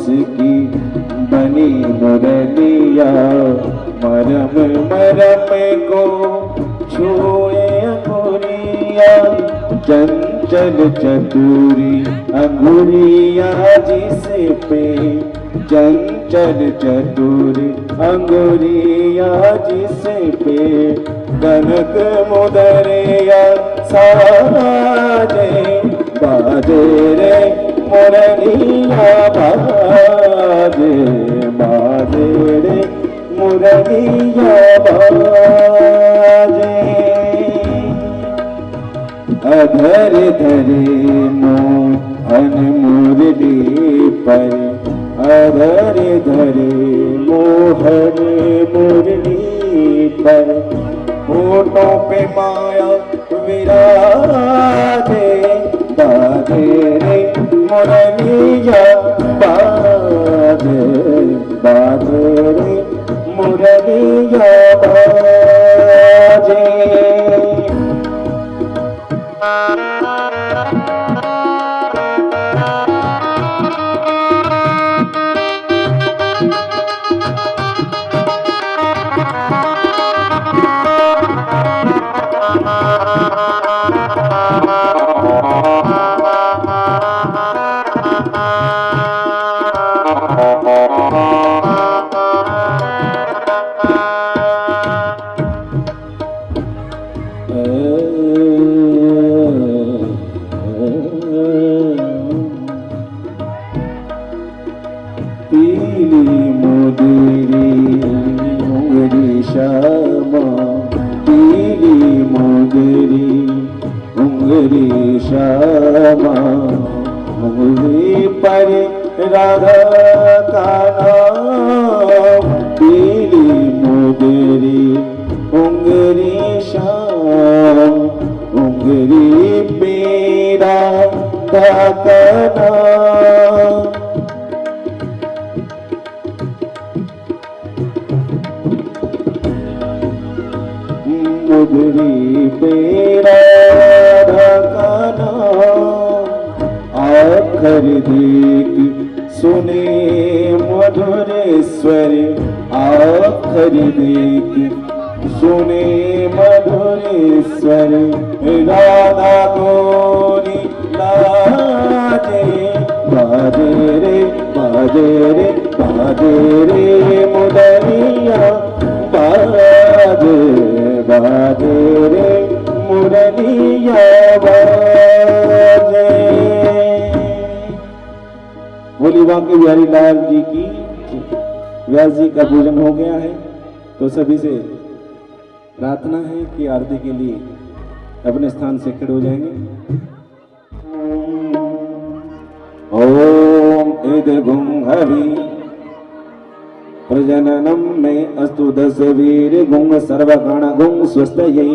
उसकी बनी मुरलिया, मरम मरम को छुए अंगुरिया, चंचल चतुरी अंगुरिया जिसे पे, चंचल चतुरी अंगुरिया जिसे पे, कनक मुदरिया साजे, बाजे रे मुरलिया बाजे, बाजे रे मुरलिया बाजे। अधर धरे मोहन मुरली पर, अधर धरे मोहन मुरली पर, होठों पे माया विराजे, बाजे रे मुरलिया बाजे, बाजे रे मुरलिया बाजे। पीली मुदरी उंगरी श्यामा, पीली मुदरी उंगरी श्यामा, उंगली पर राधा का नाम, पीली मुदरी उंगरी श्याम, उंगली पे राधा का नाम। मुदरी पे राधा का नाम, आखर देख सुने मधुर स्वर, आखर देख सुने मधुर स्वर, राधा गोरी लाजे, बाजे रे बाजे रे बाजे रे मुरलिया बाजे, बाजे रे मुरलिया बाजे। बोली बांके बिहारी लाल जी की। व्यास जी का पूजन हो गया है, तो सभी से प्रार्थना है कि आरती के लिए अपने स्थान से खड़े हो जाएंगे। ओम इदगुं हरि प्रजननम में अस्तु दस वीर गुं सर्वगण गुं स्वस्तये,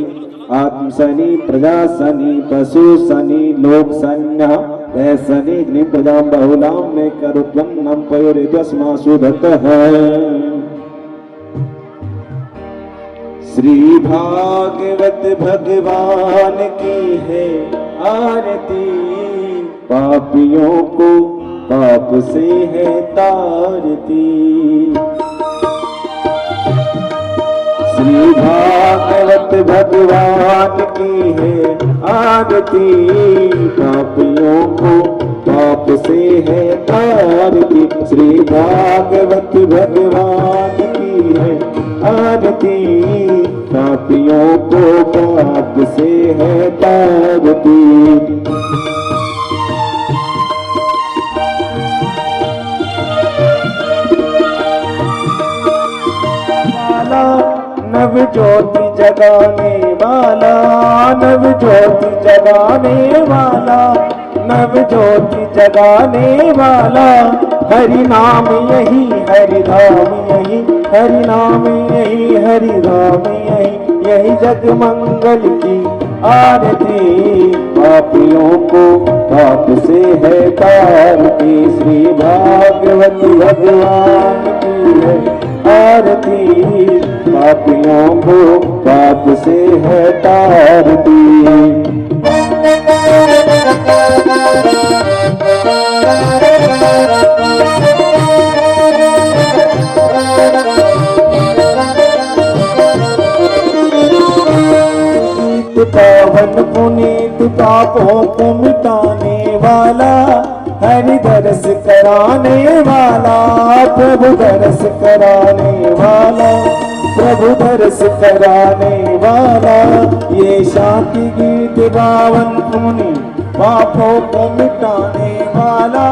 आत्मसनि प्रजासनि पशु सनि लोक सन्य वैसनि ग्नि प्रजां बहुलां में करुत्वं नम पयोरित्यस्मा सुधतः। श्री भागवत भगवान की है आरती, पापियों को पाप से है तारती। श्री भागवत भगवान की है आरती, पापियों को पाप से है तारती। श्री भागवत भगवान की है आरती, पापियों को पाप से है तारती। नव ज्योति जगाने वाला, नव ज्योति जगाने वाला, नव ज्योति जगाने वाला, हरि नाम यही हरि धाम यही, हरि नाम यही हरि धाम यही, यही जग मंगल की आरती, पापियों को पाप से है तारती। श्री भागवत भगवान की है आरती, पापियों को पाप से है तारती। पापों को मिटाने वाला, हरि दरस कराने वाला, प्रभु दरस कराने वाला, प्रभु दरस कराने वाला। ये शांति गीत गावन मुनि, पापों को मिटाने वाला,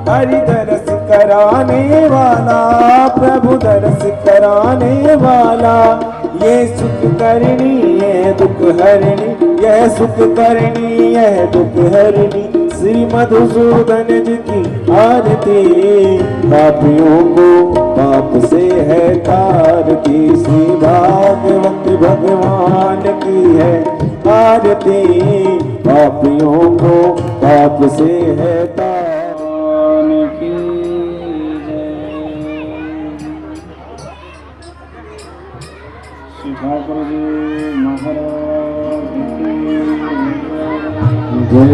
हरि दरस कराने वाला, प्रभु दरस कराने वाला। ये सुख करनी ये दुख हरणी, यह सुख करनी यह दुख हरणी, श्री मधुसूदन जी की आरती। पापियों को पाप से है तारती, श्री भागवत भगवान की है आरती। पापियों को पाप से है तारन की श्री ठाकुर जी महाराज की जय।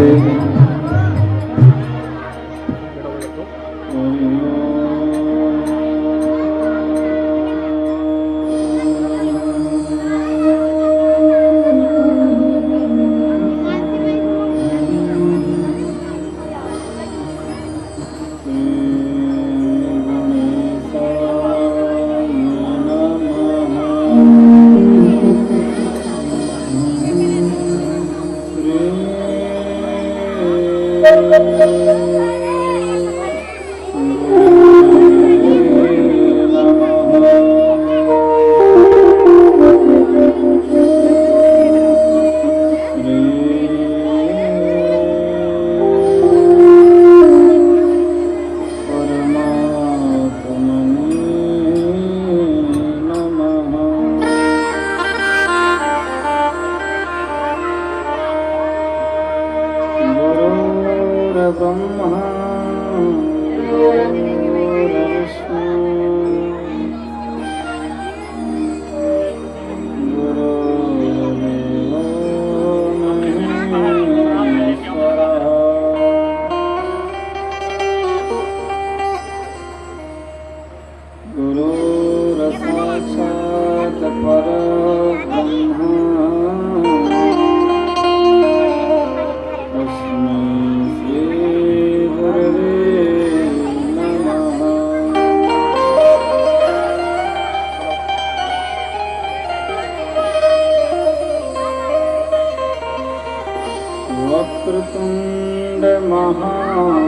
वक्रतुंड महाकाय,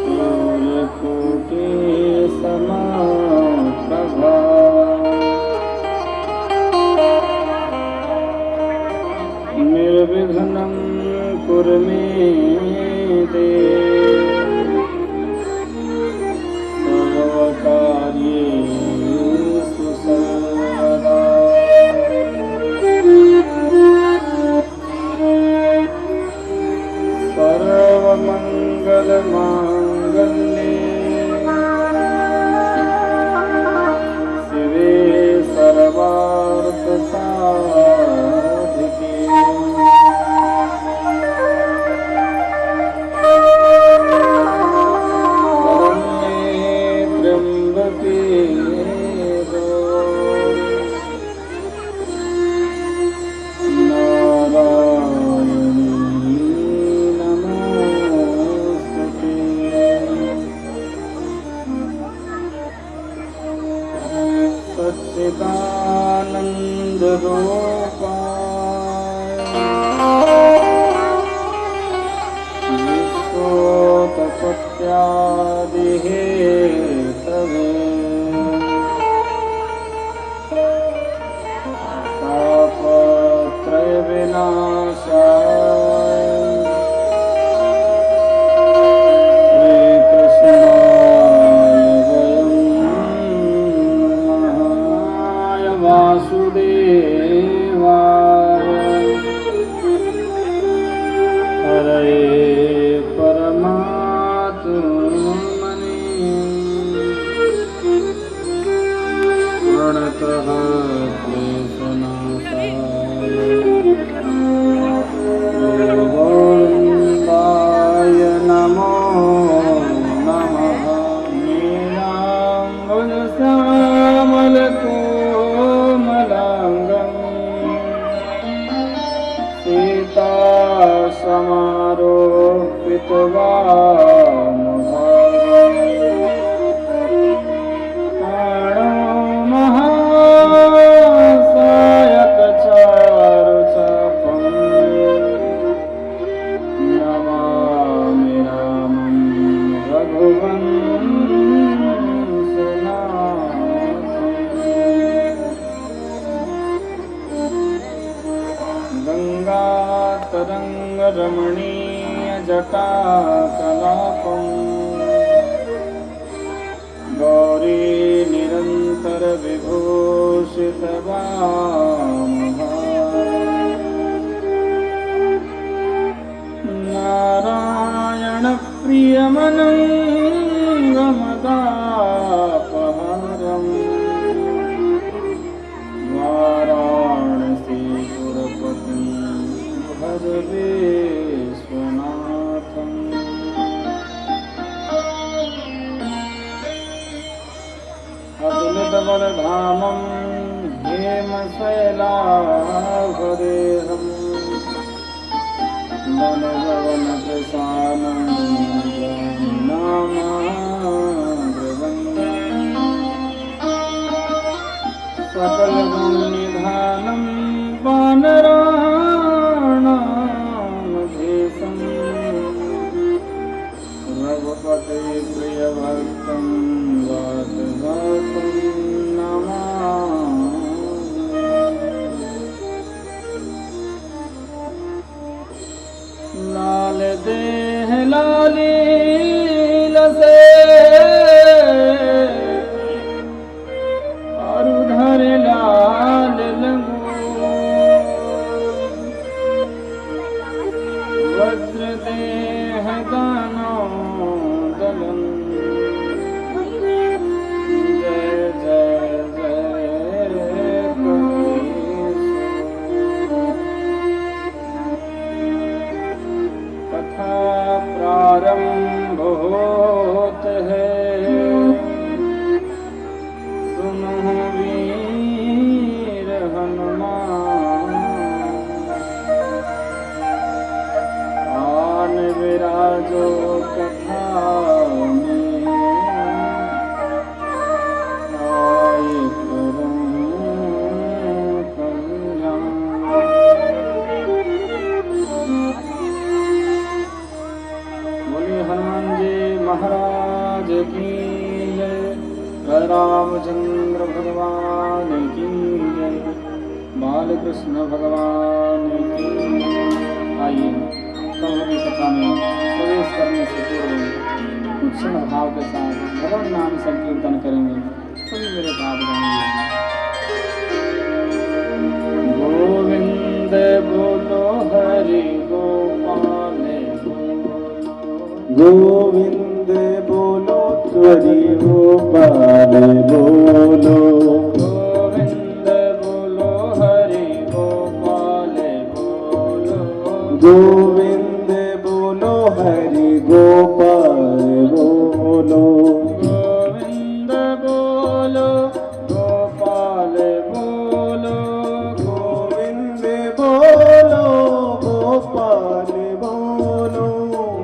सूर्यकोटि समप्रभा, निर्विघ्नं कुरु मे देव, सर्वकार्येषु सर्वदा। सर्वमंगलमांगल्ये शिवे सर्वार्थसाधिके, शरण्ये त्र्यंबके सच्चिदानंद रूपाय, विश्वोत्पत्त्यादि हेतवे, तापत्रय विनाशाय, वासुदेवाय, हरे परमात्मने, प्रणतः क्लेशनाशाय, गोविन्दाय नमो नमः। नीलाम्बुजश्यामलकोमलाङ्गो समारोपित्वा रमणीय जटा कलापम गौरी निरंतर विभूषित नारायण प्रियमनंगमदापहरम वाराणसी पुरपति भज विश्वनाथम अतुलित बलधामं हेमशैलाभदेहं वनभवन प्रसानं सकल गुण निधानं वानराणामधीशं रघुपते प्रिय भक्तं वातजातं नमामि। लाल देह लाली लसे अरुधर लाल लगो वज्र देह दानो दलन जय जय जय कथा प्रारंभ होत है सुनो वीर हनुमान आन विराजो कथा में आए करूं कल्याण। बोले हनुमान जी महाराज की जय, रामचंद्र भगवान की जय, बालकृष्ण भगवान की जय। आइए प्रभु की कथा में प्रवेश करने से पूर्व कुछ क्षण भाव के साथ भगवान नाम संकीर्तन करेंगे। सभी मेरे साथ गाएंगे। गोविंद बोलो हरि गोपाल गोविंद बोलो हरि गोपाल बोलो गोविंद बोलो हरि गोपाल बोलो गोविंद बोलो हरि गोपाल बोलो गोविंद बोलो गोपाल बोलो गोविंद बोलो गोपाल बोलो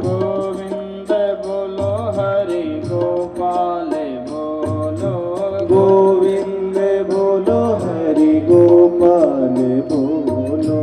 गोविंद बोलो हरि गोपाल बोलो गोविंद बोलो हरि गोपाल बोलो।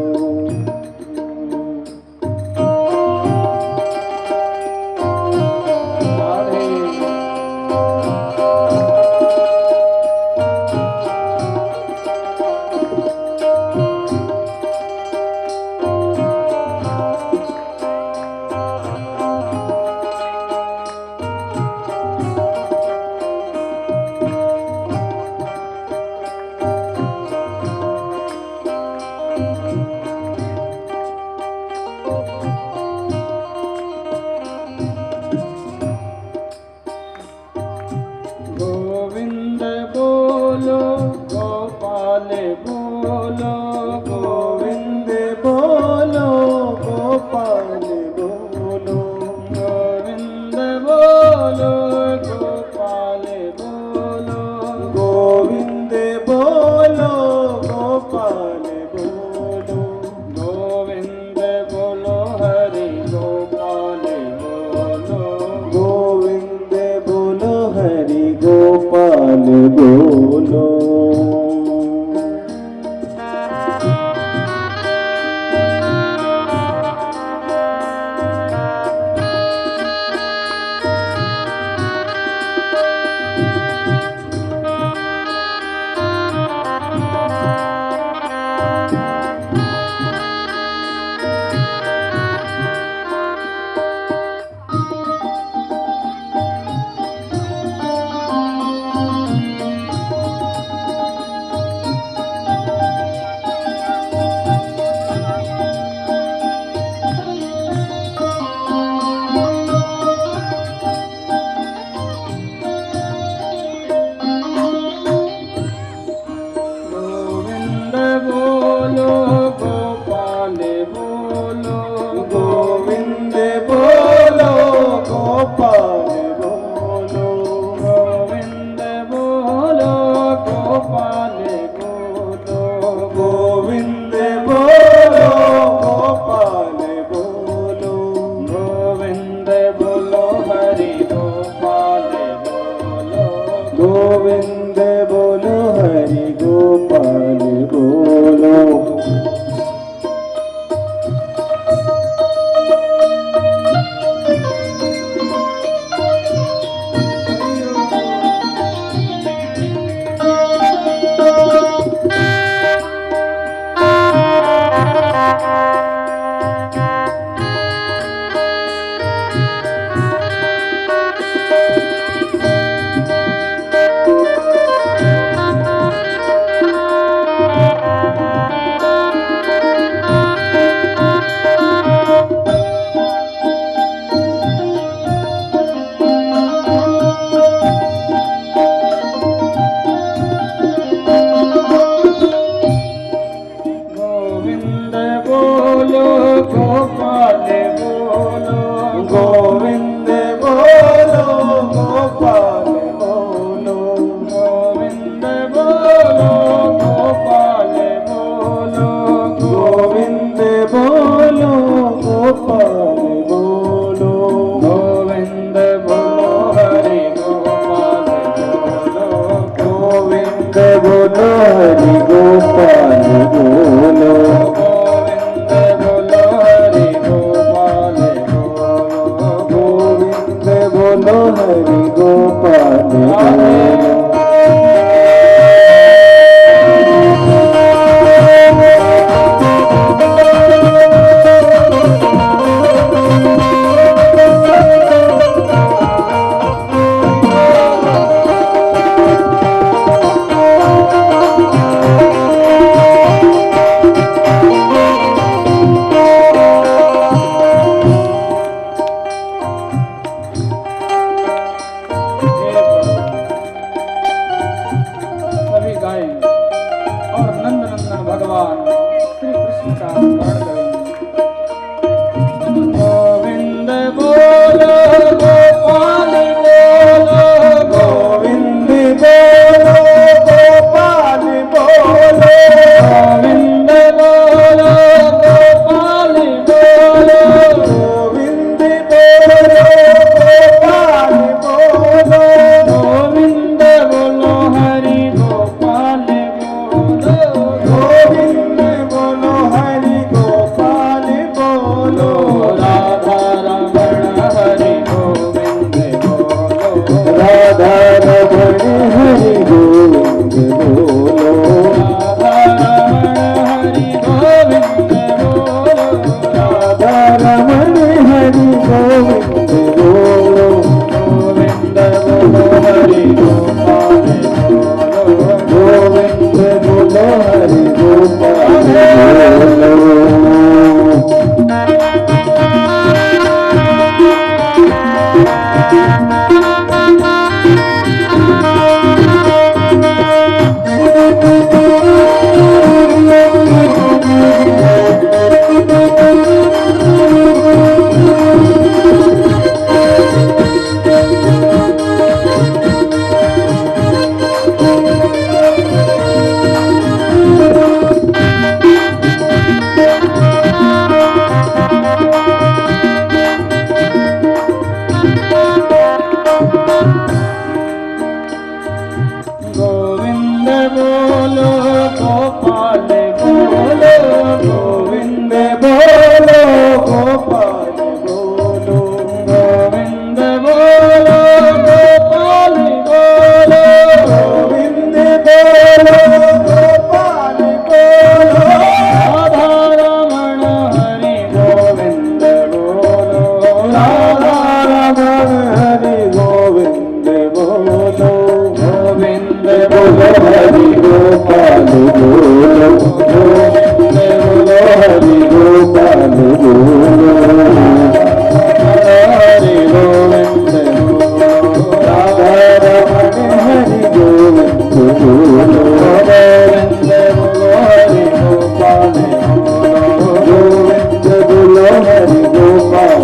हरि गोपाल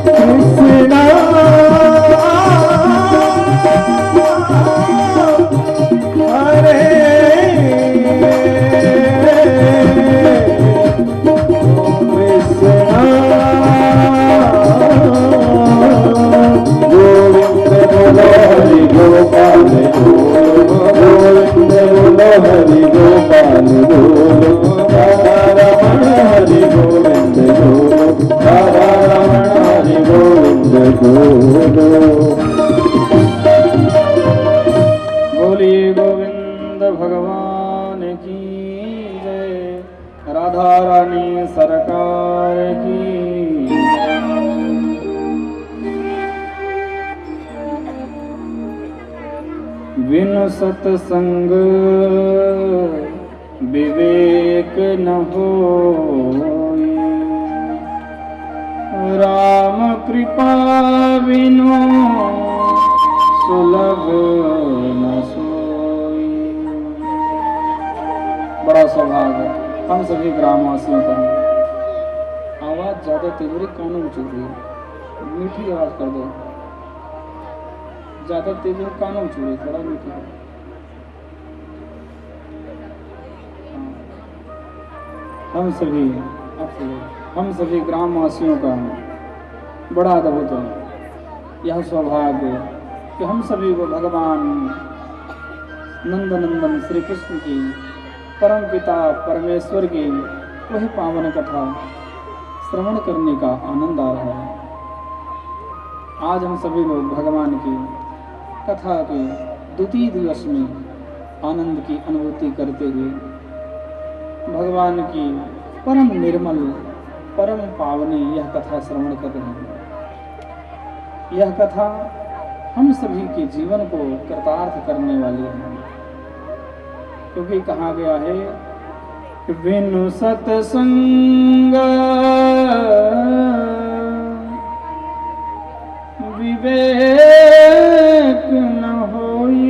कृष्णा हरे कृष्णा गोविंद बोलो हरि गोपाल गोविंद बोलो हरि गोपाल बोलो राधा रमण हरि गोविंद बोलो राधा रमण हरि गोविंद बोलो। बोलिए गोविंद भगवान की जय, राधा रानी सरकार की। बिनु सत्संग विवेक न होई, राम कृपा बिनु सुलभ न सोई। बड़ा सौभाग्य है हम सभी ग्रामवासियों का। आवाज ज्यादा तीव्र कानों में चुभ रही है, मीठी आवाज कर दो। ज्यादा तीव्र कानों में चुभ रही, थोड़ा मीठी करो। हम सभी ग्रामवासियों का बड़ा अद्भुत है यह सौभाग्य कि हम सभी को भगवान नंदनंदन श्री कृष्ण की परम पिता परमेश्वर की वही पावन कथा श्रवण करने का आनंद आ रहा है। आज हम सभी लोग भगवान की कथा के द्वितीय दिवस में आनंद की अनुभूति करते हुए भगवान की परम निर्मल परम पावनी यह कथा श्रवण कर रहे हैं। यह कथा हम सभी के जीवन को कृतार्थ करने वाली है, क्योंकि कहा गया है कि बिनु सत्संग विवेक न होई,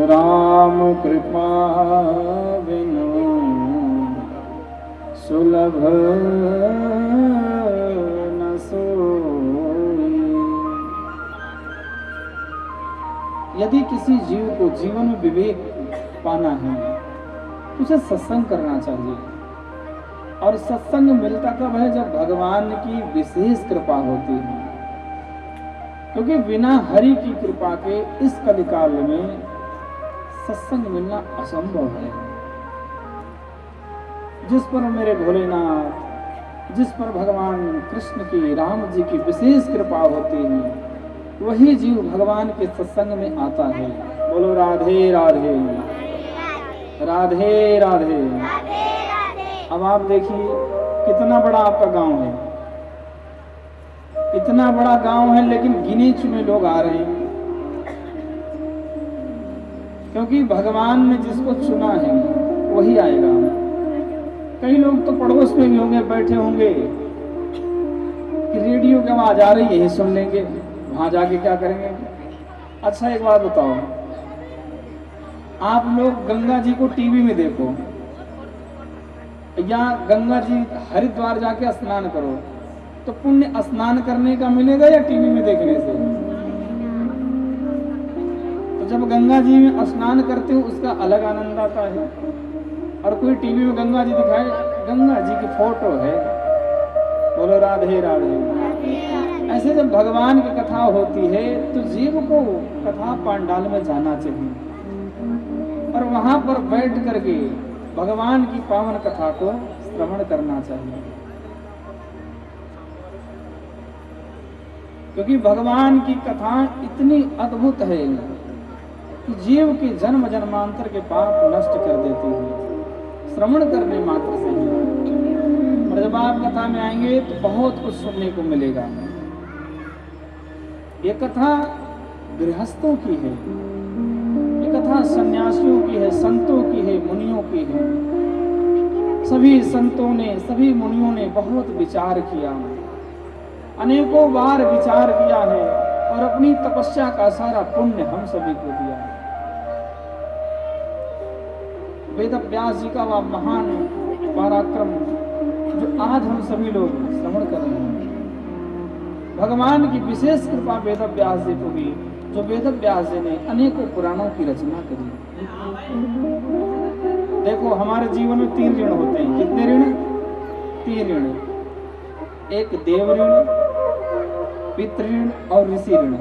राम कृपा बिनु सुलभ न सोई। यदि किसी जीव को जीवन में विवेक पाना है तो उसे सत्संग करना चाहिए। और सत्संग मिलता कब है? जब भगवान की विशेष कृपा होती है, क्योंकि बिना हरि की कृपा के इस कलिकाल में सत्संग मिलना असंभव है। जिस पर मेरे भोलेनाथ, जिस पर भगवान कृष्ण की राम जी की विशेष कृपा होती है, वही जीव भगवान के सत्संग में आता है। बोलो राधे राधे राधे राधे। अब आप देखिए कितना बड़ा आपका गांव है, इतना बड़ा गांव है, लेकिन गिने चुने लोग आ रहे हैं, क्योंकि भगवान ने जिसको चुना है वही आएगा। कई लोग तो पड़ोस में भी होंगे, बैठे होंगे कि रेडियो की आवाज आ रही है, यही सुन लेंगे, वहां जाके क्या करेंगे। अच्छा एक बात बताओ, आप लोग गंगा जी को टीवी में देखो या गंगा जी हरिद्वार जाके स्नान करो, तो पुण्य स्नान करने का मिलेगा या टीवी में देखने से? तो जब गंगा जी में स्नान करते हो उसका अलग आनंद आता है, और कोई टीवी में गंगा जी दिखाए, गंगा जी की फोटो है, बोलो राधे राधे। ऐसे जब भगवान की कथा होती है तो जीव को कथा पांडाल में जाना चाहिए और वहां पर बैठ करके भगवान की पावन कथा को श्रवण करना चाहिए, क्योंकि भगवान की कथा इतनी अद्भुत है कि जीव के जन्म जन्मांतर के पाप नष्ट कर देती है श्रवण करने मात्र से ही। और जब आप कथा में आएंगे तो बहुत कुछ सुनने को मिलेगा। ये कथा गृहस्थों की है, ये कथा सन्यासियों की है, संतों की है, मुनियों की है। सभी संतों ने, सभी मुनियों ने बहुत विचार किया, अनेकों बार विचार किया है और अपनी तपस्या का सारा पुण्य हम सभी को दिया है। वेद व्यास जी का वह महान पराक्रम जो आज हम सभी लोग श्रवण कर रहे हैं, भगवान की विशेष कृपा वेद व्यास जी को हुई, जो वेद व्यास जी ने अनेकों पुराणों की रचना करी। देखो हमारे जीवन में 3 ऋण होते हैं। कितने ऋण? 3 ऋण। एक देव ऋण, पितृ ऋण और ऋषि ऋण।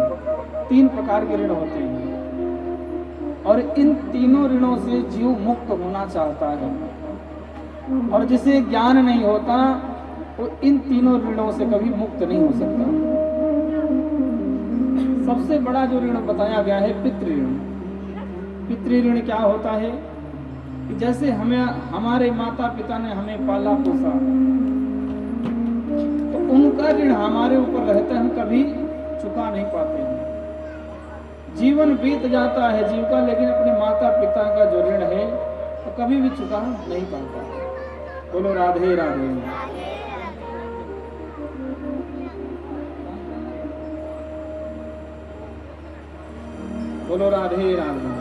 3 प्रकार के ऋण होते हैं और इन तीनों ऋणों से जीव मुक्त होना चाहता है, और जिसे ज्ञान नहीं होता वो इन तीनों ऋणों से कभी मुक्त नहीं हो सकता। सबसे बड़ा जो ऋण बताया गया है पितृ ऋण। पितृ ऋण क्या होता है कि जैसे हमें हमारे माता पिता ने हमें पाला पोसा, तो उनका ऋण हमारे ऊपर रहता है, हम कभी चुका नहीं पाते हैं। जीवन बीत जाता है जीव का, लेकिन अपने माता पिता का जो ऋण है वो कभी भी चुका नहीं पाता। बोलो राधे राधे। बोलो राधे राधे।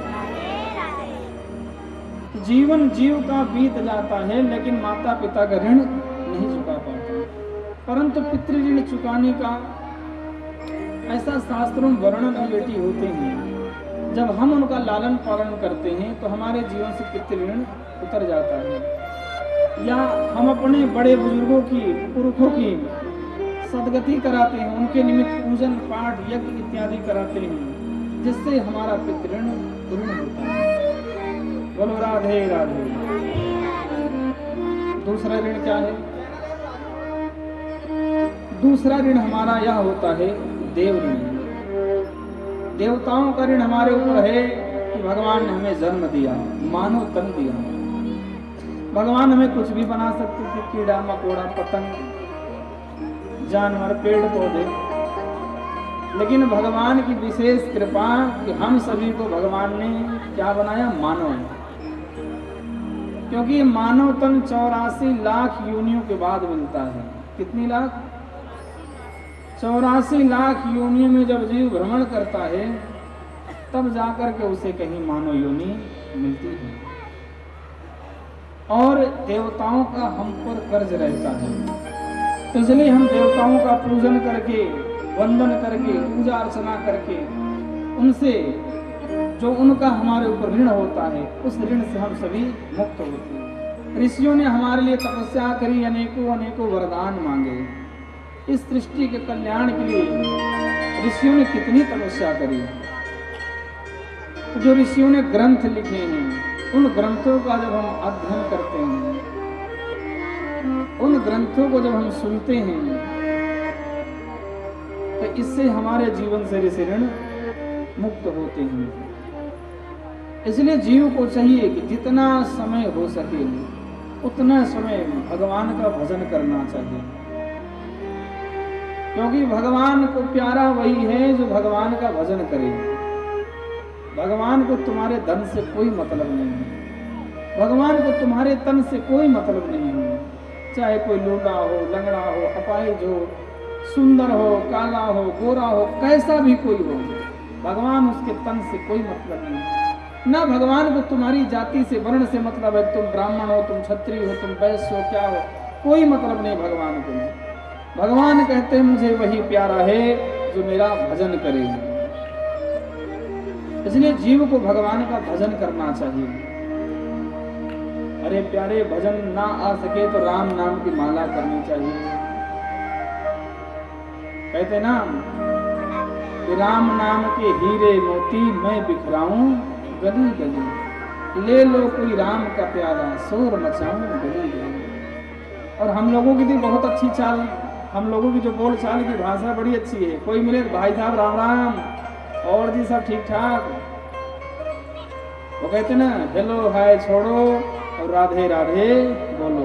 जीवन जीव का बीत जाता है, लेकिन माता पिता का ऋण नहीं चुका पाता। परंतु पितृ ऋण चुकाने का ऐसा शास्त्रों में वर्णन अवेटी होते हैं। जब हम उनका लालन पालन करते हैं तो हमारे जीवन से पितृ ऋण उतर जाता है, या हम अपने बड़े बुजुर्गों की, पुरखों की सदगति कराते हैं, उनके निमित्त पूजन पाठ यज्ञ इत्यादि कराते हैं, जिससे हमारा पितृ ऋण पूर्ण होता है। बोलो राधे राधे। दूसरा ऋण क्या है? दूसरा ऋण हमारा यह होता है देव ऋण। देवताओं का ऋण हमारे ऊपर है कि भगवान ने हमें जन्म दिया, मानव तन दिया। भगवान हमें कुछ भी बना सकते थे, कीड़ा मकोड़ा पतंग जानवर पेड़ पौधे, लेकिन भगवान की विशेष कृपा कि हम सभी को भगवान ने क्या बनाया? मानव। क्योंकि मानव तन 84 लाख योनियों के बाद मिलता है। कितनी लाख? 84 लाख योनियों में जब जीव भ्रमण करता है तब जाकर के उसे कहीं मानव योनि मिलती है। और देवताओं का हम पर कर्ज रहता है, तो इसलिए हम देवताओं का पूजन करके, वंदन करके, पूजा अर्चना करके उनसे जो उनका हमारे ऊपर ऋण होता है उस ऋण से हम सभी मुक्त होते हैं। ऋषियों ने हमारे लिए तपस्या करी, अनेकों अनेकों वरदान मांगे। इस सृष्टि के कल्याण के लिए ऋषियों ने कितनी तपस्या करी। तो जो ऋषियों ने ग्रंथ लिखे हैं, उन ग्रंथों का जब हम अध्ययन करते हैं, उन ग्रंथों को जब हम सुनते हैं, तो इससे हमारे जीवन से ऋषि ऋण मुक्त होते हैं। इसलिए जीव को चाहिए कि जितना समय हो सके उतना समय भगवान का भजन करना चाहिए, क्योंकि भगवान को प्यारा वही है जो भगवान का भजन करे। भगवान को तुम्हारे धन से कोई मतलब नहीं है, भगवान को तुम्हारे तन से कोई मतलब नहीं है। चाहे कोई लूला हो, लंगड़ा हो, अपाहिज हो, सुंदर हो, काला हो, गोरा हो, कैसा भी कोई हो, भगवान उसके तन से कोई मतलब नहीं। ना भगवान को तुम्हारी जाति से, वर्ण से मतलब है, तुम ब्राह्मण हो, तुम क्षत्रिय हो, तुम वैश्य हो, क्या हो, कोई मतलब नहीं भगवान को। भगवान कहते हैं मुझे वही प्यारा है जो मेरा भजन करे। इसलिए जीव को भगवान का भजन करना चाहिए। अरे प्यारे, भजन ना आ सके तो राम नाम की माला करनी चाहिए। कहते ना कि राम नाम के हीरे मोती मैं बिखराऊं गली गली, ले लो कोई राम का प्याला शोर मचाऊं गली गली। और हम लोगों की भी बहुत अच्छी चाल, हम लोगों की जो बोल चाल की भाषा बड़ी अच्छी है। कोई मिले भाई साहब राम राम, और जी सब ठीक ठाक। वो कहते ना हेलो हाय छोड़ो और राधे राधे बोलो।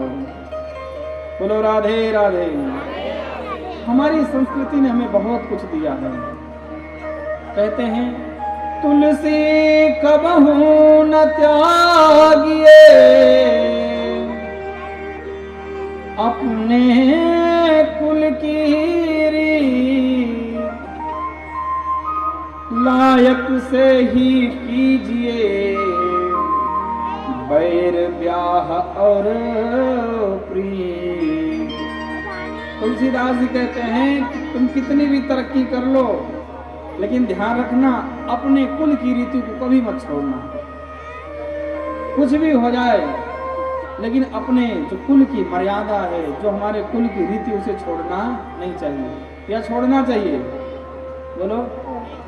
बोलो राधे राधे। हमारी संस्कृति ने हमें बहुत कुछ दिया है। कहते हैं तुलसी कबहू न त्यागिए अपने कुल की रीत, लायक से ही कीजिए बैर ब्याह और प्रीत। तुलसीदास जी कहते हैं कि तुम कितनी भी तरक्की कर लो, लेकिन ध्यान रखना अपने कुल की रीति को कभी मत छोड़ना। कुछ भी हो जाए, लेकिन अपने जो कुल की मर्यादा है, जो हमारे कुल की रीति, उसे छोड़ना नहीं चाहिए। या छोड़ना चाहिए? बोलो,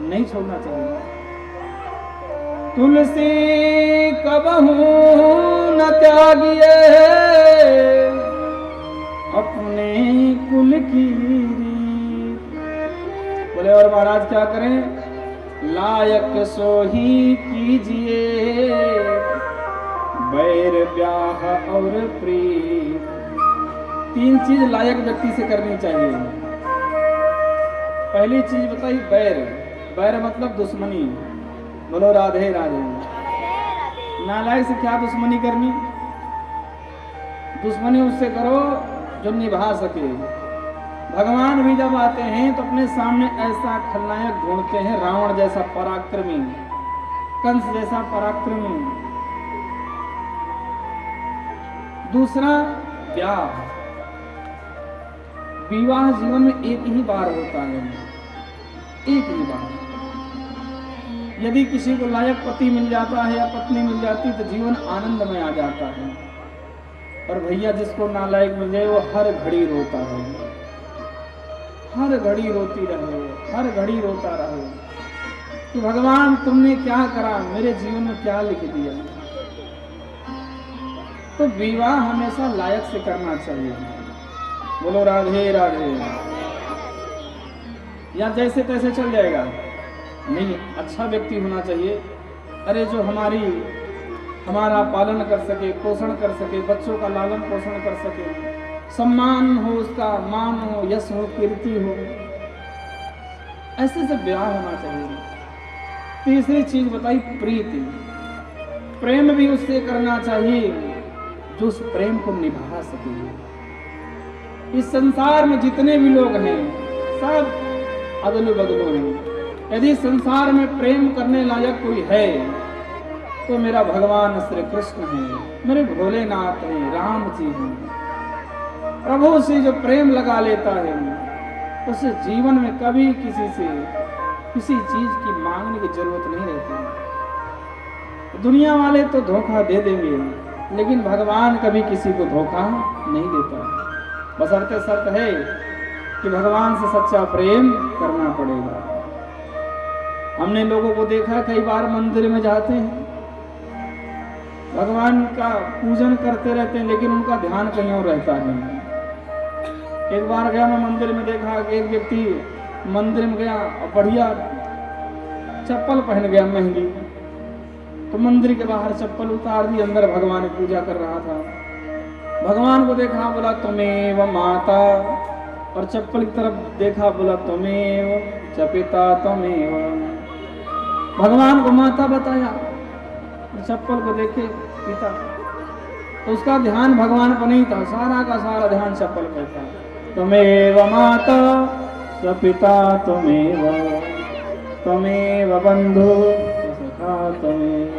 नहीं छोड़ना चाहिए। तुलसी कबहू न त्यागिए अपने कुल की रीत। बोले और महाराज क्या करें? लायक सोही कीजिए बैर ब्याह और प्रीत। 3 चीज लायक व्यक्ति से करनी चाहिए। पहली चीज बताई बैर। बैर मतलब दुश्मनी। बोलो राधे राधे। नालायक से क्या दुश्मनी करनी? दुश्मनी उससे करो जो निभा सके। भगवान भी जब आते हैं तो अपने सामने ऐसा खलनायक ढूंढते हैं, रावण जैसा पराक्रमी, कंस जैसा पराक्रमी। दूसरा ब्याह। विवाह जीवन में एक ही बार होता है, एक ही बार। यदि किसी को लायक पति मिल जाता है या पत्नी मिल जाती तो जीवन आनंद में आ जाता है। और भैया जिसको नालायक मिल जाए वो हर घड़ी रोता है, हर घड़ी रोती रहे, हर घड़ी रोता रहे कि भगवान तुमने क्या करा, मेरे जीवन में क्या लिख दिया। तो विवाह हमेशा लायक से करना चाहिए। बोलो राधे राधे। या जैसे तैसे चल जाएगा? नहीं, अच्छा व्यक्ति होना चाहिए। अरे जो हमारा पालन कर सके, पोषण कर सके, बच्चों का लालन पोषण कर सके, सम्मान हो, उसका मान हो, यश हो, कीर्ति हो, ऐसे से ब्याह होना चाहिए। तीसरी चीज बताई प्रीति। प्रेम भी उससे करना चाहिए जो उस प्रेम को निभा सके। इस संसार में जितने भी लोग हैं सब अदलु बदलु हैं। यदि संसार में प्रेम करने लायक कोई है तो मेरा भगवान श्री कृष्ण है, मेरे भोलेनाथ हैं, राम जी हैं। प्रभु से जो प्रेम लगा लेता है उसे जीवन में कभी किसी से किसी चीज की मांगने की जरूरत नहीं रहती। दुनिया वाले तो धोखा दे देंगे, लेकिन भगवान कभी किसी को धोखा नहीं देता। बशर्ते शर्त है कि भगवान से सच्चा प्रेम करना पड़ेगा। हमने लोगों को देखा कई बार मंदिर में जाते हैं, भगवान का पूजन करते रहते हैं, लेकिन उनका ध्यान कहीं और रहता है। एक बार गया मैं मंदिर में, देखा कि एक व्यक्ति मंदिर में गया और बढ़िया चप्पल पहन गया महंगी, तो मंदिर के बाहर चप्पल उतार दी, अंदर भगवान की पूजा कर रहा था। भगवान को देखा, बोला तुमेव माता, और चप्पल की तरफ देखा, बोला तुमेव च पिता तुमेव। भगवान को माता बताया, चप्पल को देखे पिता, तो उसका ध्यान भगवान पर नहीं था, सारा का सारा ध्यान चप्पल पर था। तुमेव माता स पिता तुमेव, तुमेव बंधु सखा तुमेव,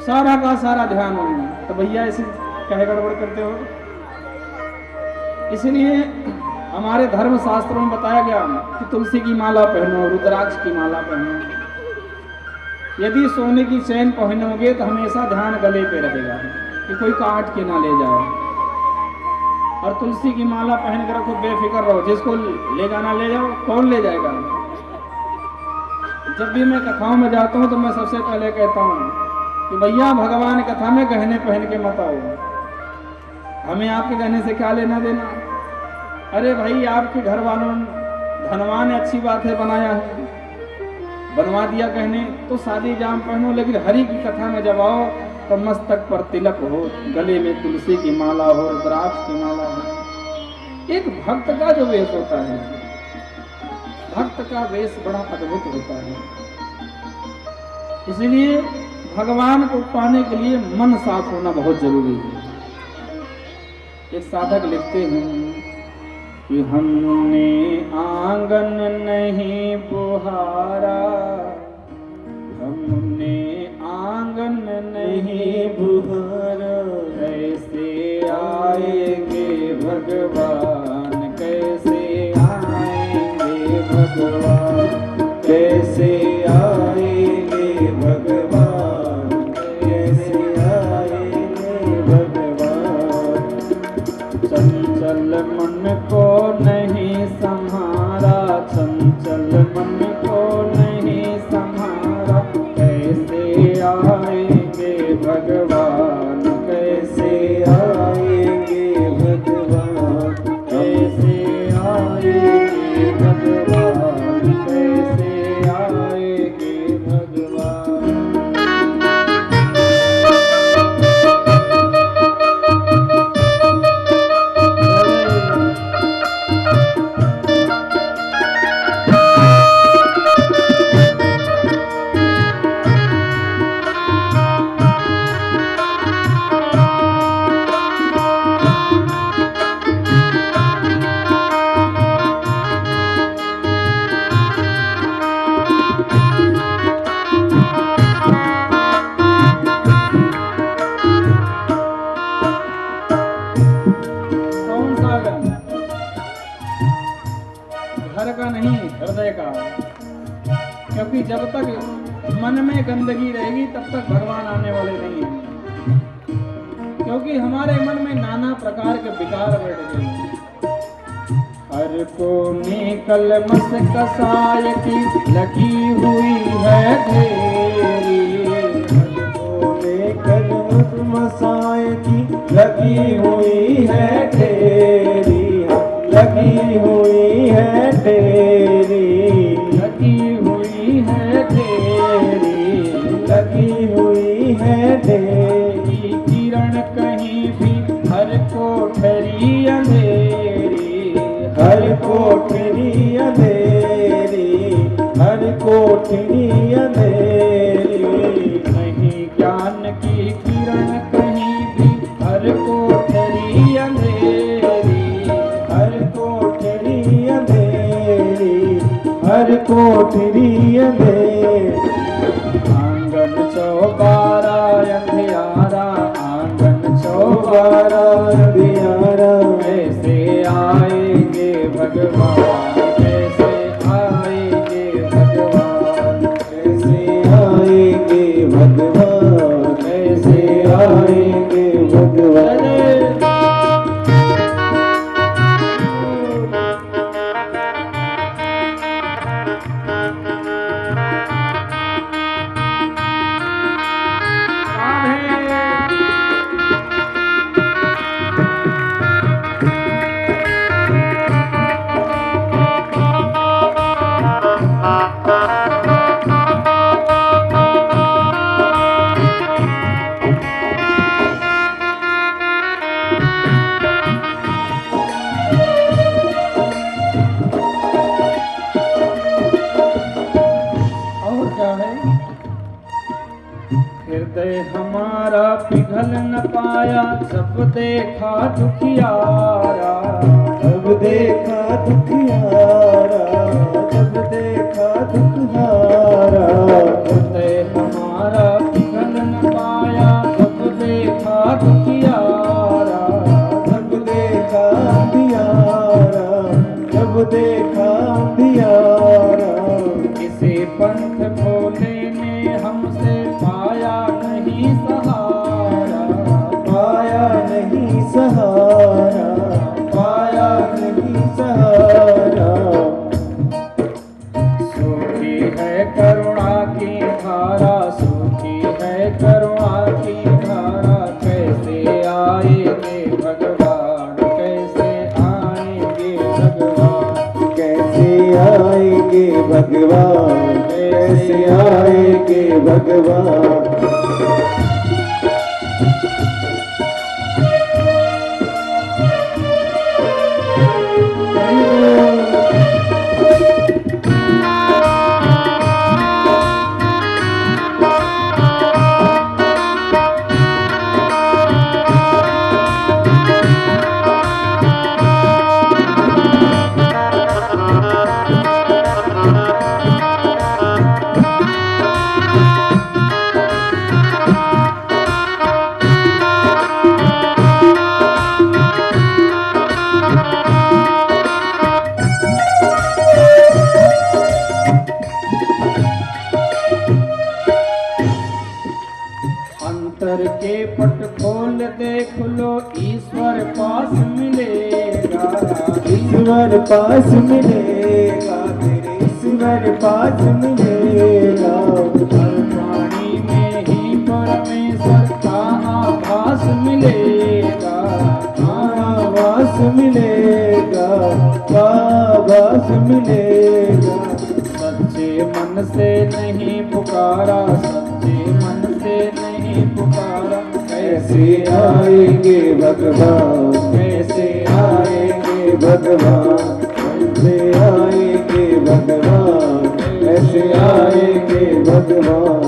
सारा का सारा ध्यान होगा। तो भैया ऐसे क्या गड़बड़ करते हो? इसलिए हमारे धर्म शास्त्रों में बताया गया कि तुलसी की माला पहनो, रुद्राक्ष की माला पहनो। यदि सोने की चैन पहनोगे तो हमेशा ध्यान गले पे रहेगा कि कोई काट के ना ले जाए। और तुलसी की माला पहन कर रखो, बेफिक्र रहो, जिसको ले जाना ले जाओ, कौन ले जाएगा। जब भी मैं कथाओं में जाता हूँ तो मैं सबसे पहले कहता हूँ कि भैया भगवान कथा में गहने पहन के मत आओ, हमें आपके गहने से क्या लेना देना। अरे भाई आपके घर वालों धनवान है, अच्छी बात है, बनाया है, बनवा दिया गहने तो शादी जाम पहनो, लेकिन हरि की कथा में जब आओ तो मस्तक पर तिलक हो, गले में तुलसी की माला हो, रुद्राक्ष की माला हो। एक भक्त का जो वेश होता है, भक्त का वेश बड़ा अद्भुत होता है। इसलिए भगवान को पाने के लिए मन साफ होना बहुत जरूरी है। एक साधक लिखते हैं कि हमने आंगन नहीं बुहारा, हमने आंगन नहीं बुहारा, भगवान कैसे आएंगे भगवान कैसे आएंगे भगवान कैसे आएंगे भगवान। चंचल मन को नहीं संहारा, चंचल मन को नहीं संहारा, कैसे आएंगे भगवान कैसे आएंगे भगवान कैसे आएंगे भगवान कैसे आएंगे भगवान। कौन सा गंध? घर का नहीं, हृदय का। क्योंकि जब तक मन में गंदगी रहेगी तब तक भगवान आने वाले नहीं हैं। क्योंकि हमारे मन में नाना प्रकार के विकार बैठते हैं। हर कोने कलमस कसाय की लगी हुई है ढेरी, कलमस मसाए की लगी हुई है तेरी लगी हुई है तेरी लगी हुई है ढेरी, लगी हुई है तेरी। किरण कहीं भी हर कोठरी अंधेरी, हर कोठरी अंधेरी हर कोठरी अंधेरी। नहीं ज्ञान की किरण कहीं भी हर कोठरी अंधेरी, हर कोठरी अंधेरी हर कोठरी अंधेरी। आंगन चौबारा अंधियारा, आंगन चौबारा अंधियारा कैसे आएंगे भगवान कैसे आएंगे भगवान कैसे आएंगे भगवान कैसे आएंगे भगवान। और क्या है? हृदय हमारा पिघल न पाया जब देखा दुखियारा, जब देखा दुखियारा जब देखा दुखियारा। हृदय हमारा पिघल न पाया जब देखा दुखियारा, जब देखा अंधियारा जब देखा अंधियारा। किसी पंथ भोले ने हमसे पाया नहीं सहारा, पाया नहीं सहारा पाया नहीं सहारा। सूखी है करुणा की धारा, सूखी है करुणा की धारा, कैसे आएंगे भगवान कैसे आएंगे भगवान कैसे आएंगे भगवान कैसे आएंगे भगवान। देख लो ईश्वर पास मिलेगा, ईश्वर पास मिलेगा, तेरे ईश्वर पास मिलेगा। हर प्राणी में ही परमेश्वर का आभास मिलेगा, आभास मिलेगा, आभास मिलेगा। सच्चे मन से नहीं पुकारा, सच्चे मन से नहीं पुकारा, कैसे आएंगे भगवान, कैसे आएंगे भगवान, कैसे आएंगे भगवान, कैसे आएंगे भगवान।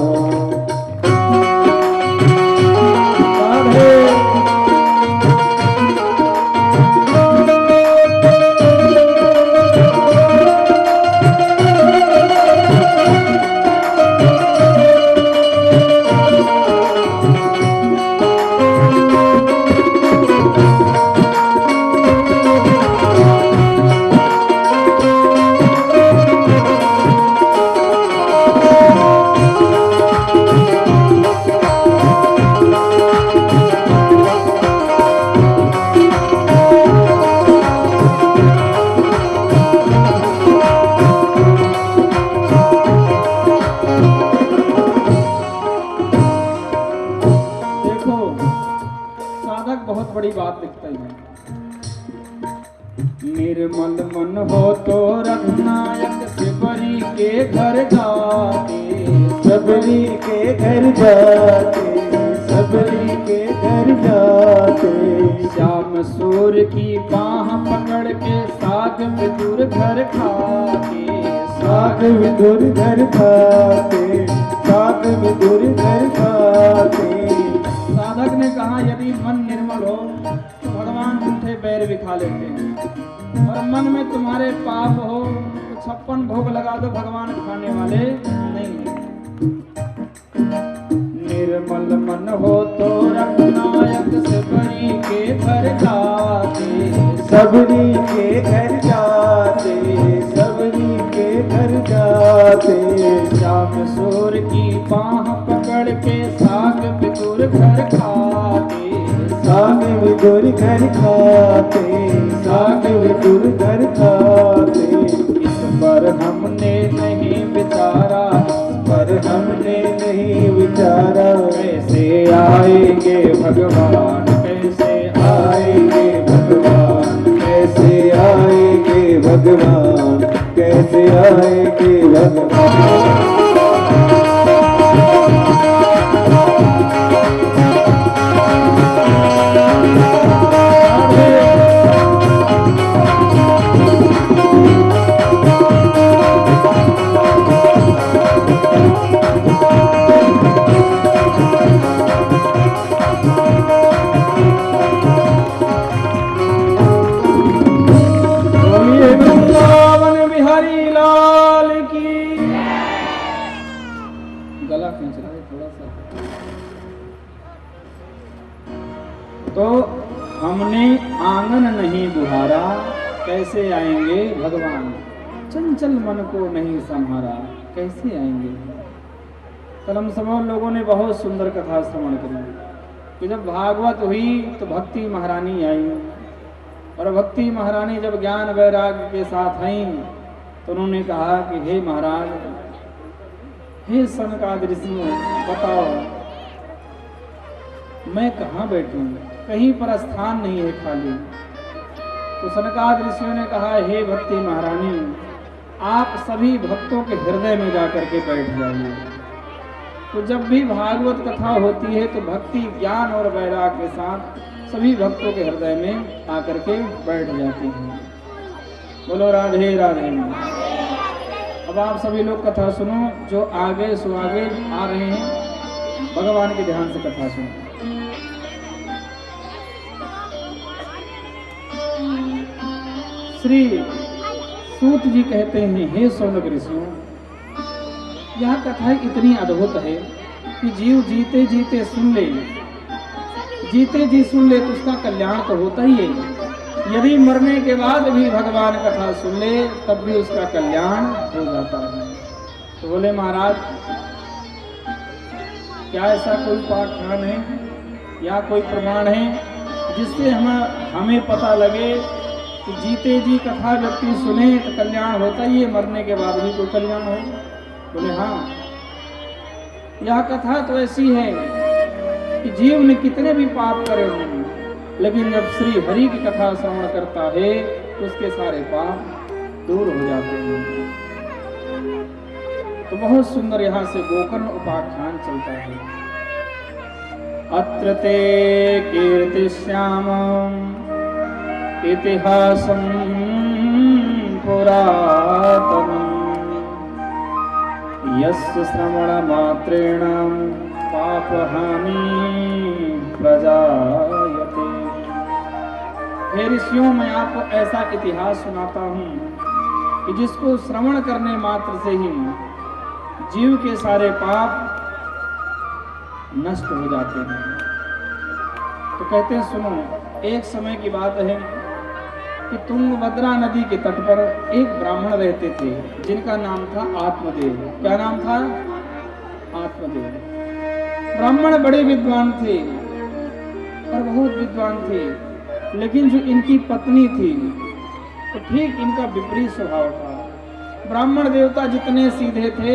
बड़ी बात लिखता है, निर्मल मन हो तो रघुनायक सबरी के घर जाते, सबरी के घर जाते, सबरी के घर जाते। श्याम सूर की बाह पकड़ के साग विदुर घर खाते, साग विदुर घर खाते, साग विदुर घर खाते। साधक ने कहा यदि मन निर्मल हो तो भगवान झूठे बैर भी खा लेते हैं, और मन में तुम्हारे पाप हो तो 56 भोग लगा दो, भगवान खाने वाले नहीं है। निर्मल मन हो तो रघुनायक सबरी के घर जाते, सबरी के घर जाते, सबरी के घर जाते। श्याम सूर की बाह पकड़ के साग विदुर घर खाते, साग विदुर घर खाते, साग विदुर घर खाते। इस पर हमने नहीं विचारा, पर हमने नहीं विचारा, कैसे आएंगे भगवान, कैसे आएंगे भगवान, कैसे आएंगे भगवान, कैसे आएंगे भगवान। तो हमने आंगन नहीं बुहारा, कैसे आएंगे भगवान, चंचल मन को नहीं संहारा, कैसे आएंगे। कलम समूह लोगों ने बहुत सुंदर कथा श्रवण करी कि जब भागवत हुई तो भक्ति महारानी आई, और भक्ति महारानी जब ज्ञान वैराग्य के साथ आई तो उन्होंने कहा कि हे महाराज, हे सनकादिक ऋषियों, बताओ मैं कहाँ बैठूं, कहीं पर स्थान नहीं है खाली। तो सनकादिक ऋषियों ने कहा, हे भक्ति महारानी, आप सभी भक्तों के हृदय में जाकर के बैठ जाइए। तो जब भी भागवत कथा होती है तो भक्ति ज्ञान और वैराग्य के साथ सभी भक्तों के हृदय में आकर के बैठ जाती है। बोलो राधे राधे। अब आप सभी लोग कथा सुनो, जो आगे सुआगे आ रहे हैं भगवान के ध्यान से कथा सुनो। श्री सूत जी कहते हैं, हे शौनक ऋषियों, यह कथा इतनी अद्भुत है कि जीव जीते जीते सुन ले, जीते जी सुन ले तो उसका कल्याण तो होता ही है। यदि मरने के बाद भी भगवान कथा सुन ले तब भी उसका कल्याण हो जाता है। तो बोले महाराज, क्या ऐसा कोई उपाख्यान है या कोई प्रमाण है जिससे हमें पता लगे कि जीते जी कथा व्यक्ति सुने तो कल्याण होता ही है, मरने के बाद भी कोई कल्याण हो? बोले हाँ। यह कथा तो ऐसी है कि जीव ने कितने भी पाप करे होंगे, लेकिन जब श्री हरि की कथा श्रवण करता है तो उसके सारे पाप दूर हो जाते हैं। तो बहुत सुंदर यहाँ से गोकर्ण उपाख्यान चलता है। अत्र ते कीर्तिश्यामम् इतिहासं पुरातनम् यस्य श्रवणमात्रेण पापहानि प्रजायते। हे ऋषियों, मैं आपको ऐसा इतिहास सुनाता हूँ कि जिसको श्रवण करने मात्र से ही जीव के सारे पाप नष्ट हो जाते हैं। तो कहते हैं सुनो, एक समय की बात है कि तुंगभद्रा नदी के तट पर एक ब्राह्मण रहते थे जिनका नाम था आत्मदेव। क्या नाम था? आत्मदेव। ब्राह्मण बड़े विद्वान थे और बहुत विद्वान थे, लेकिन जो इनकी पत्नी थी तो ठीक इनका विपरीत स्वभाव था। ब्राह्मण देवता जितने सीधे थे,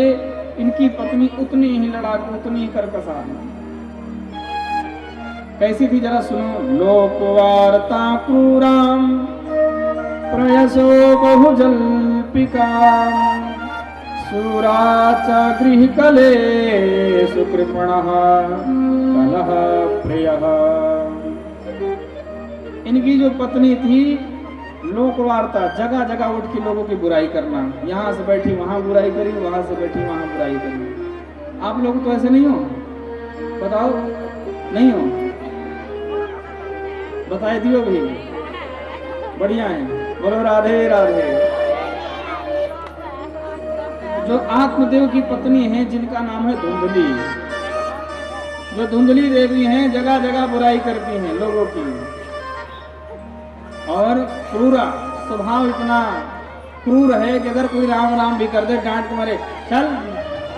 इनकी पत्नी उतनी ही लड़ाकू, उतनी ही कर्कशा। कैसी थी जरा सुनो। लोकवार्ता क्रूराम प्रयसो बहुजल्पिका सूरा च गृहकले सुकृपणः कलह प्रियः। इनकी जो पत्नी थी, लोकवार्ता, जगह जगह उठ के लोगों की बुराई करना। यहाँ से बैठी वहां बुराई करी, वहां से बैठी वहां बुराई करी। आप लोग तो ऐसे नहीं हो? बताओ, नहीं हो? बताए दियो भी, बढ़िया है। बोलो राधे राधे। जो आत्मदेव की पत्नी है जिनका नाम है धुंधली, जो धुंधली देवी हैं, जगह जगह बुराई करती हैं लोगों की। और क्रूरा स्वभाव, इतना क्रूर है कि अगर कोई राम राम भी कर दे, डांट के मारे, चल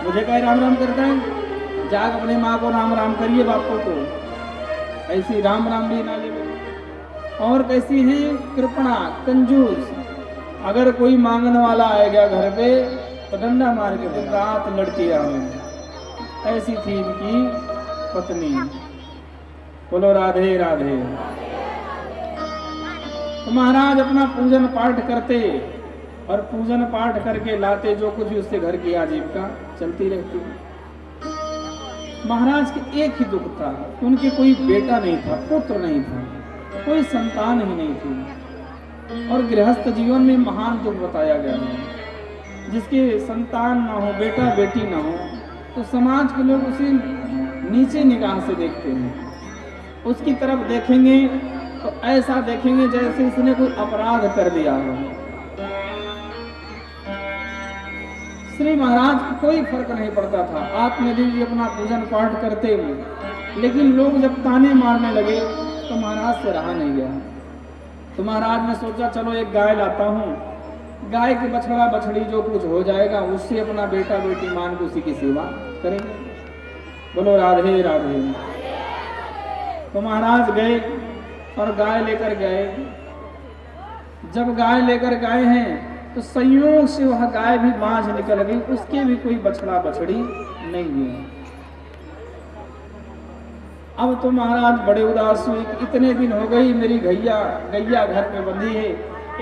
मुझे कहे राम राम करता है, जाग अपनी माँ को राम राम करिए, बापों को। ऐसी राम राम भी ना ले। और कैसी है? कृपणा, कंजूस। अगर कोई मांगने वाला आएगा घर पे तो डंडा मार के दिन रात लड़ती रहे। ऐसी थी इनकी पत्नी। बोलो राधे राधे। तो महाराज अपना पूजन पाठ करते और पूजन पाठ करके लाते जो कुछ भी, उससे घर की आजीविका चलती रहती। महाराज के एक ही दुख था, उनके कोई बेटा नहीं था, पुत्र नहीं था, कोई संतान ही नहीं थी। और गृहस्थ जीवन में महान दुख बताया गया है। जिसके संतान ना हो, बेटा बेटी ना हो, तो समाज के लोग उसे नीचे निगाह से देखते हैं। उसकी तरफ देखेंगे तो ऐसा देखेंगे जैसे इसने कोई अपराध कर दिया हो। श्री महाराज को कोई फर्क नहीं पड़ता था। आत्मदेव जी अपना पूजन पाठ करते हुए, लेकिन लोग जब ताने मारने लगे तो महाराज से रहा नहीं गया। तो महाराज ने सोचा चलो एक गाय लाता हूँ, गाय के बछड़ा बछड़ी जो कुछ हो जाएगा उससे अपना बेटा बेटी मान के उसी की सेवा करेंगे। बोलो राधे राधे। तो महाराज गए और गाय लेकर गए। जब गाय लेकर गए हैं तो संयोग से वह गाय भी बांझ निकल गई, उसके भी कोई बछड़ा बछड़ी नहीं हुई। अब तो महाराज बड़े उदास हुए कि इतने दिन हो गई मेरी गैया घर पे बंधी है,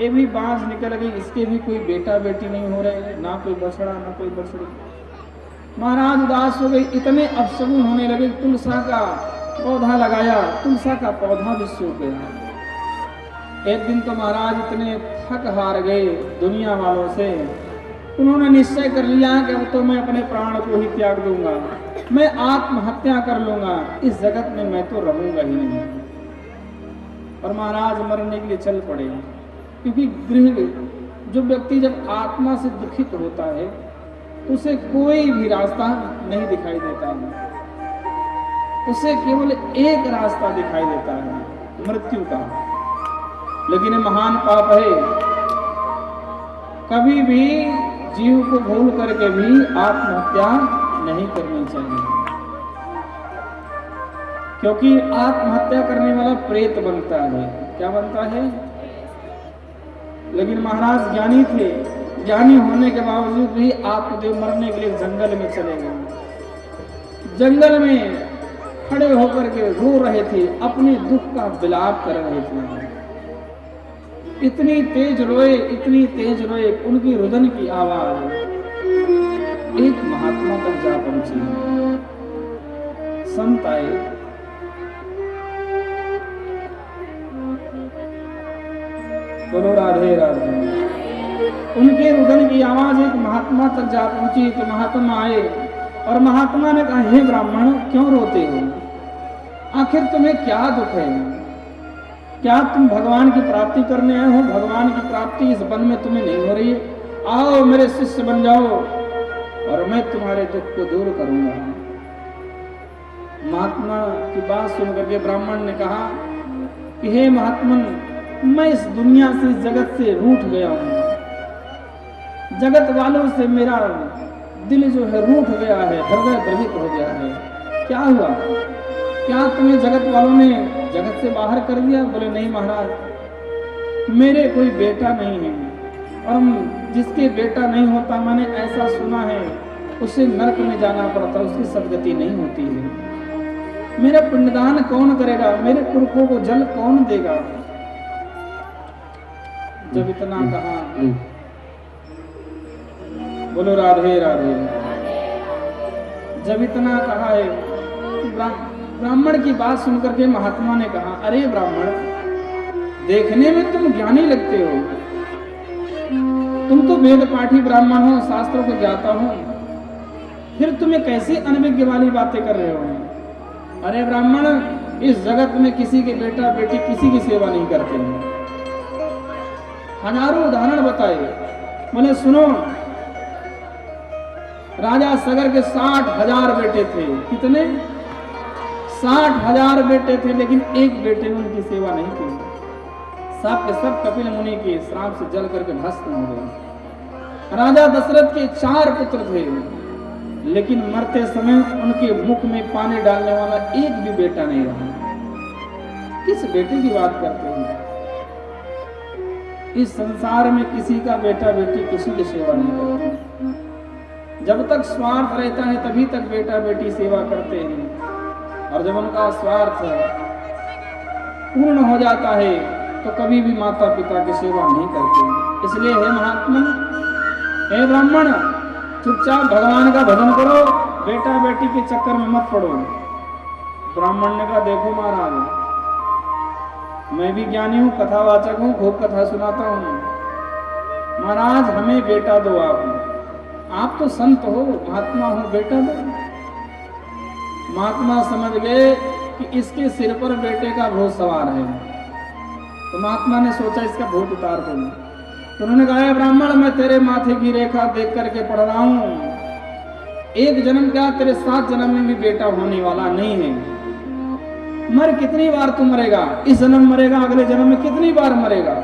ये भी बांझ निकल गई, इसके भी कोई बेटा बेटी नहीं हो रहे, ना कोई बछड़ा ना कोई बछड़ी। महाराज उदास हो गई। इतने अपशगुन होने लगे। तुलसा का पौधा लगाया, तुलसा का पौधा भी सूख गया। एक दिन तो महाराज इतने थक हार गए दुनिया वालों से, उन्होंने निश्चय कर लिया कि अब तो मैं अपने प्राण को ही त्याग दूंगा, मैं आत्महत्या कर लूंगा, इस जगत में मैं तो रहूंगा ही नहीं। और महाराज मरने के लिए चल पड़े। क्योंकि गृह जो व्यक्ति जब आत्मा से दुखित होता है तो उसे कोई भी रास्ता नहीं दिखाई देता है, उसे केवल एक रास्ता दिखाई देता है, मृत्यु का। लेकिन ये महान पाप है। कभी भी जीव को भूल करके भी आत्महत्या नहीं करनी चाहिए। क्योंकि आत्महत्या करने वाला प्रेत बनता है। क्या बनता है? लेकिन महाराज ज्ञानी थे, ज्ञानी होने के बावजूद भी आत्मदेव मरने के लिए जंगल में चले गए। जंगल में खड़े होकर के रो रहे थे, अपने दुख का विलाप कर रहे थे। इतनी तेज रोए, उनकी रुदन की आवाज एक महात्मा तक जा पहुंची। संत आए, बोलो राधे राधे। उनके रुदन की आवाज एक महात्मा तक जा पहुंची तो महात्मा आए और महात्मा ने कहा, हे ब्राह्मण, क्यों रोते हो? आखिर तुम्हें क्या दुख है? क्या तुम भगवान की प्राप्ति करने आए हो? भगवान की प्राप्ति इस वन में तुम्हें नहीं हो रही है? आओ मेरे शिष्य बन जाओ और मैं तुम्हारे दुख को दूर करूंगा। महात्मा की बात सुनकर के ब्राह्मण ने कहा कि हे महात्मन, मैं इस दुनिया से, इस जगत से रूठ गया हूं। जगत वालों से मेरा दिल जो है रूठ गया है, हृदय द्रवित हो गया है। क्या हुआ? क्या तुम्हें जगत वालों ने जगत से बाहर कर दिया? बोले नहीं महाराज, मेरे कोई बेटा नहीं है, और जिसके बेटा नहीं होता, मैंने ऐसा सुना है, उसे नरक में जाना पड़ता, उसकी सदगति नहीं होती है। मेरा पिंडदान कौन करेगा? मेरे पुरखों को जल कौन देगा? जब इतना कहा, बोलो राधे राधे। जब इतना कहा है, ब्राह्मण की बात सुनकर के महात्मा ने कहा, अरे ब्राह्मण, देखने में तुम ज्ञानी लगते हो, तुम तो वेद पाठी ब्राह्मण हो, शास्त्रों को ज्ञाता हो, फिर तुम्हें कैसी अनभिज्ञ वाली बातें कर रहे हो? अरे ब्राह्मण, इस जगत में किसी के बेटा बेटी किसी की सेवा नहीं करते हैं। हजारों उदाहरण बताए। बोले सुनो, राजा सगर के 60,000 बेटे थे। कितने? 60,000 बेटे थे, लेकिन एक बेटे ने उनकी सेवा नहीं की। सब के सब कपिल मुनि के श्राप से जल करके भस्म हो गए। राजा दशरथ के 4 पुत्र थे, लेकिन मरते समय उनके मुख में पानी डालने वाला एक भी बेटा नहीं रहा। किस बेटे की बात करते हैं? इस संसार में किसी का बेटा बेटी किसी की सेवा नहीं करते। जब तक स्वार्थ रहता है तभी तक बेटा बेटी सेवा करते हैं, और जब उनका स्वार्थ पूर्ण हो जाता है तो कभी भी माता पिता की सेवा नहीं करते। इसलिए हे महात्मन, हे ब्राह्मण, चुपचाप भगवान का भजन करो, बेटा बेटी के चक्कर में मत पड़ो। ब्राह्मण ने कहा, देखो महाराज, मैं भी ज्ञानी हूँ, कथावाचक हूँ, खूब कथा सुनाता हूँ। महाराज, हमें बेटा दो। आप तो संत हो, महात्मा हो, बेटा दो। महात्मा समझ गए कि इसके सिर पर बेटे का भूत सवार है, तो महात्मा ने सोचा इसका भूत उतार दो। तो उन्होंने कहा, ब्राह्मण, मैं तेरे माथे की रेखा देख करके पढ़ रहा हूँ, एक जन्म क्या, तेरे 7 जन्म में भी बेटा होने वाला नहीं है। मर कितनी बार तू मरेगा? इस जन्म मरेगा, अगले जन्म में कितनी बार मरेगा?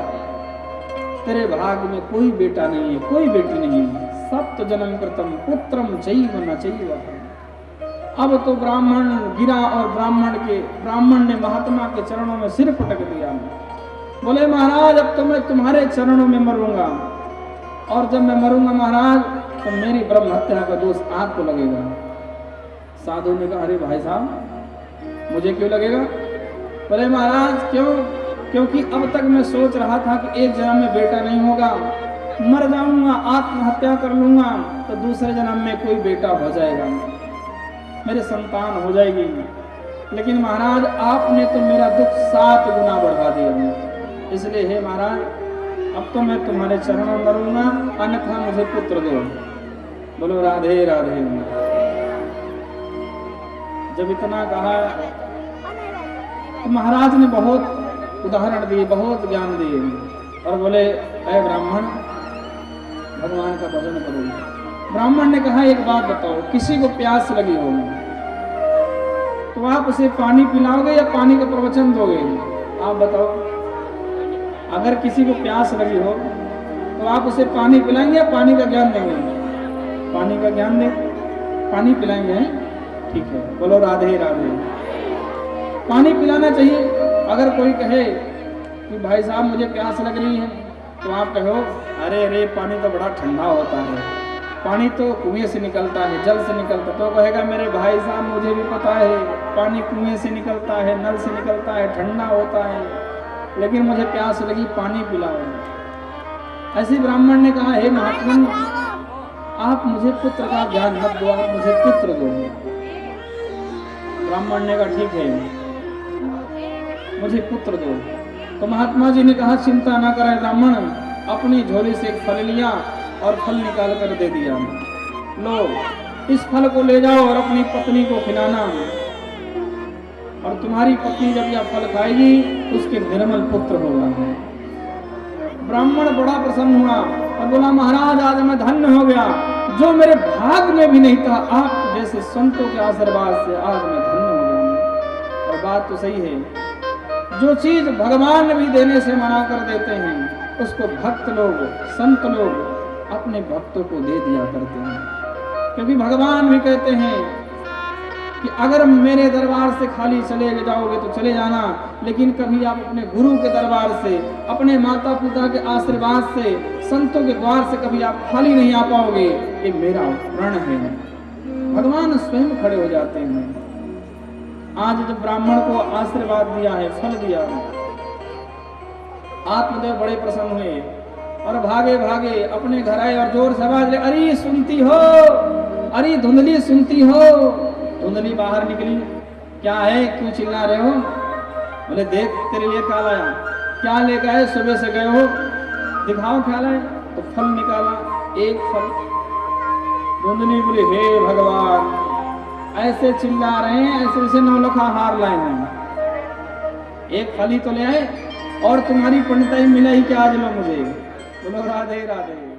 तेरे भाग में कोई बेटा नहीं है, कोई बेटी नहीं है। सप्त जन्म कृतम पुत्रम चैव न चैव। अब तो ब्राह्मण गिरा और ब्राह्मण ने महात्मा के चरणों में सिर पटक दिया। बोले, महाराज, अब तो मैं तुम्हारे चरणों में मरूंगा, और जब मैं मरूंगा महाराज, तो मेरी ब्रह्म हत्या का दोष आपको लगेगा। साधु ने कहा, अरे भाई साहब, मुझे क्यों लगेगा? बोले, महाराज, क्यों? क्योंकि अब तक मैं सोच रहा था कि एक जन्म में बेटा नहीं होगा, मर जाऊंगा, आत्महत्या कर लूंगा, तो दूसरे जन्म में कोई बेटा हो जाएगा, मेरे संतान हो जाएगी। लेकिन महाराज, आपने तो मेरा दुख 7 गुना बढ़ा दिया। इसलिए हे महाराज, अब तो मैं तुम्हारे चरणों में मरूंगा, अन्यथा मुझे पुत्र दो। बोलो राधे राधे। जब इतना कहा तो महाराज ने बहुत उदाहरण दिए, बहुत ज्ञान दिए, और बोले, ऐ ब्राह्मण, भगवान का भजन करो। ब्राह्मण ने कहा, एक बात बताओ, किसी को प्यास लगी हो तो आप उसे पानी पिलाओगे या पानी का प्रवचन दोगे? आप बताओ। अगर किसी को प्यास लगी हो तो आप उसे पानी पिलाएंगे या पानी का ज्ञान देंगे? पानी का ज्ञान दें, पानी पिलाएंगे, हैं? ठीक है, बोलो राधे राधे। पानी पिलाना चाहिए। अगर कोई कहे कि भाई साहब मुझे प्यास लग रही है, तो आप कहो अरे अरे पानी तो बड़ा ठंडा होता है, पानी तो कुएं से निकलता है, जल से निकलता है। तो कहेगा मेरे भाई साहब मुझे भी पता है पानी कुएं से निकलता है, नल से निकलता है, ठंडा होता है, लेकिन मुझे प्यास लगी, पानी पिलाओ। ऐसे ब्राह्मण ने कहा हे महात्मन, आप मुझे पुत्र का ज्ञान मत दो, आप मुझे पुत्र दो। ब्राह्मण ने कहा ठीक है, मुझे पुत्र दो। तो महात्मा जी ने कहा चिंता ना करें ब्राह्मण, अपनी झोली से एक फल लिया और फल निकाल कर दे दिया, लो इस फल को ले जाओ और अपनी पत्नी को खिलाना, और तुम्हारी पत्नी जब यह फल खाएगी उसके निर्मल पुत्र होगा। ब्राह्मण बड़ा प्रसन्न हुआ और बोला महाराज आज मैं धन्य हो गया, जो मेरे भाग में भी नहीं था, आप जैसे संतों के आशीर्वाद से आज मैं धन्य हो गया। और बात तो सही है, जो चीज भगवान भी देने से मना कर देते हैं उसको भक्त लोग, संत लोग अपने भक्तों को दे दिया करते हैं। क्योंकि भगवान भी कहते हैं कि अगर मेरे दरबार से खाली चले जाओगे तो चले जाना, लेकिन कभी आप अपने गुरु के दरबार से, अपने माता पिता के आशीर्वाद से, संतों के द्वार से कभी आप खाली नहीं आ पाओगे, ये मेरा प्रण है। भगवान स्वयं खड़े हो जाते हैं। आज जब ब्राह्मण को आशीर्वाद दिया है, फल दिया है, आत्मदेव बड़े प्रसन्न हुए और भागे भागे अपने घर आए और जोर से आवाज ले, अरे सुनती हो, अरे धुंधली सुनती हो। धुंधली बाहर निकली, क्या है क्यों चिल्ला रहे हो? बोले देख तेरे लिए क्या लाया। क्या लेकर आए? सुबह से गए हो, दिखाओ क्या लाए। तो फल निकाला, एक फल। धुंधली बोले हे भगवान, ऐसे चिल्ला रहे हैं ऐसे जैसे नौलखा हार लाए हैं, एक फल ही तो ले आए और तुम्हारी पंडिताई मिला ही क्या आज लो मुझे। बोलो राधे राधे।